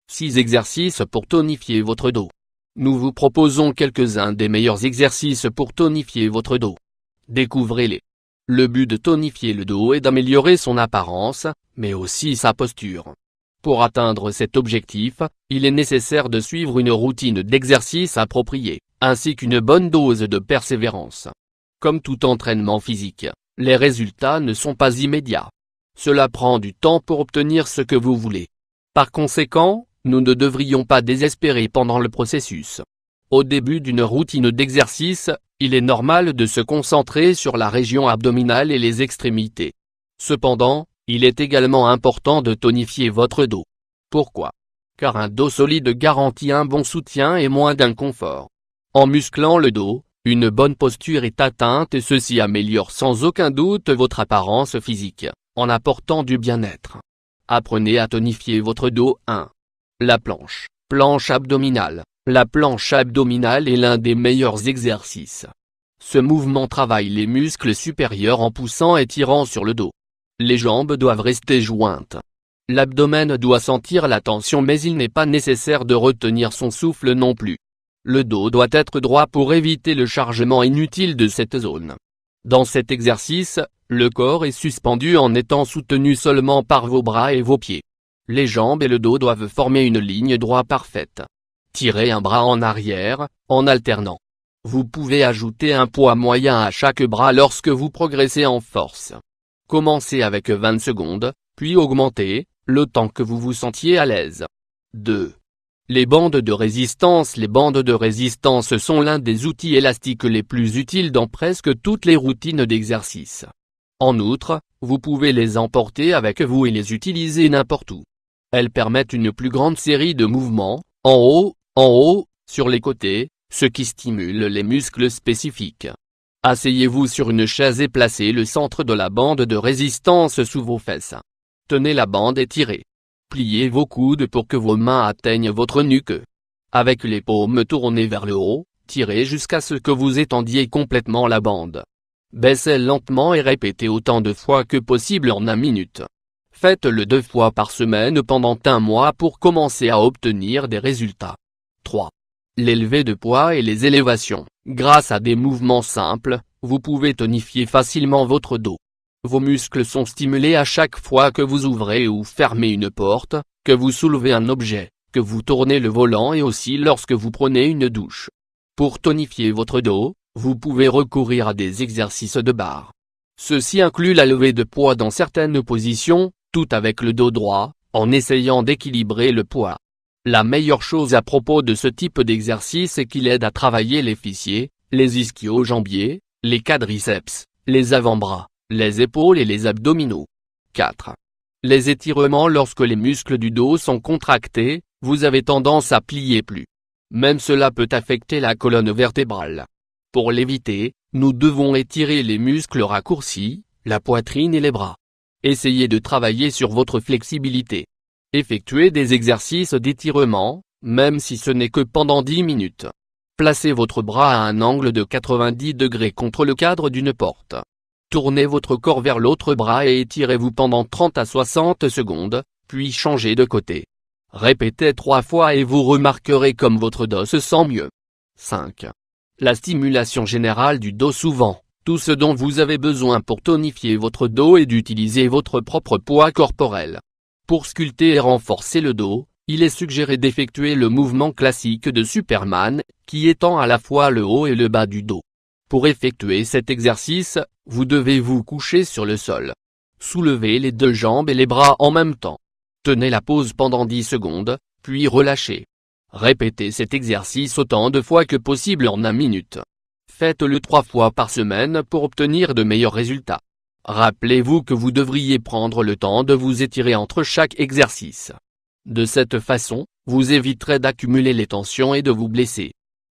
6 exercices pour tonifier votre dos. Nous vous proposons quelques-uns des meilleurs exercices pour tonifier votre dos. Découvrez-les. Le but de tonifier le dos est d'améliorer son apparence, mais aussi sa posture. Pour atteindre cet objectif, il est nécessaire de suivre une routine d'exercice appropriée, ainsi qu'une bonne dose de persévérance. Comme tout entraînement physique, les résultats ne sont pas immédiats. Cela prend du temps pour obtenir ce que vous voulez. Par conséquent, nous ne devrions pas désespérer pendant le processus. Au début d'une routine d'exercice, il est normal de se concentrer sur la région abdominale et les extrémités. Cependant, il est également important de tonifier votre dos. Pourquoi? Car un dos solide garantit un bon soutien et moins d'inconfort. En musclant le dos, une bonne posture est atteinte et ceci améliore sans aucun doute votre apparence physique, en apportant du bien-être. Apprenez à tonifier votre dos. 1. La planche. Planche abdominale. La planche abdominale est l'un des meilleurs exercices. Ce mouvement travaille les muscles supérieurs en poussant et tirant sur le dos. Les jambes doivent rester jointes. L'abdomen doit sentir la tension mais il n'est pas nécessaire de retenir son souffle non plus. Le dos doit être droit pour éviter le chargement inutile de cette zone. Dans cet exercice, le corps est suspendu en étant soutenu seulement par vos bras et vos pieds. Les jambes et le dos doivent former une ligne droite parfaite. Tirez un bras en arrière, en alternant. Vous pouvez ajouter un poids moyen à chaque bras lorsque vous progressez en force. Commencez avec 20 secondes, puis augmentez, le temps que vous vous sentiez à l'aise. 2. Les bandes de résistance. Les bandes de résistance sont l'un des outils élastiques les plus utiles dans presque toutes les routines d'exercice. En outre, vous pouvez les emporter avec vous et les utiliser n'importe où. Elles permettent une plus grande série de mouvements, en haut, sur les côtés, ce qui stimule les muscles spécifiques. Asseyez-vous sur une chaise et placez le centre de la bande de résistance sous vos fesses. Tenez la bande et tirez. Pliez vos coudes pour que vos mains atteignent votre nuque. Avec les paumes tournées vers le haut, tirez jusqu'à ce que vous étendiez complètement la bande. Baissez lentement et répétez autant de fois que possible en 1 minute. Faites-le 2 fois par semaine pendant 1 mois pour commencer à obtenir des résultats. 3. L'élevé de poids et les élévations. Grâce à des mouvements simples, vous pouvez tonifier facilement votre dos. Vos muscles sont stimulés à chaque fois que vous ouvrez ou fermez une porte, que vous soulevez un objet, que vous tournez le volant et aussi lorsque vous prenez une douche. Pour tonifier votre dos, vous pouvez recourir à des exercices de barre. Ceci inclut la levée de poids dans certaines positions, tout avec le dos droit, en essayant d'équilibrer le poids. La meilleure chose à propos de ce type d'exercice est qu'il aide à travailler les fessiers, les ischio-jambiers, les quadriceps, les avant-bras, les épaules et les abdominaux. 4. Les étirements. Lorsque les muscles du dos sont contractés, vous avez tendance à plier plus. Même cela peut affecter la colonne vertébrale. Pour l'éviter, nous devons étirer les muscles raccourcis, la poitrine et les bras. Essayez de travailler sur votre flexibilité. Effectuez des exercices d'étirement, même si ce n'est que pendant 10 minutes. Placez votre bras à un angle de 90 degrés contre le cadre d'une porte. Tournez votre corps vers l'autre bras et étirez-vous pendant 30 à 60 secondes, puis changez de côté. Répétez 3 fois et vous remarquerez comme votre dos se sent mieux. 5. La stimulation générale du dos. Souvent, tout ce dont vous avez besoin pour tonifier votre dos est d'utiliser votre propre poids corporel. Pour sculpter et renforcer le dos, il est suggéré d'effectuer le mouvement classique de Superman, qui étend à la fois le haut et le bas du dos. Pour effectuer cet exercice, vous devez vous coucher sur le sol. Soulevez les 2 jambes et les bras en même temps. Tenez la pose pendant 10 secondes, puis relâchez. Répétez cet exercice autant de fois que possible en 1 minute. Faites-le 3 fois par semaine pour obtenir de meilleurs résultats. Rappelez-vous que vous devriez prendre le temps de vous étirer entre chaque exercice. De cette façon, vous éviterez d'accumuler les tensions et de vous blesser.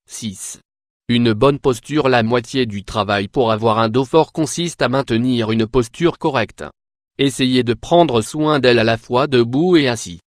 6. Une bonne posture. La moitié du travail pour avoir un dos fort consiste à maintenir une posture correcte. Essayez de prendre soin d'elle à la fois debout et assis.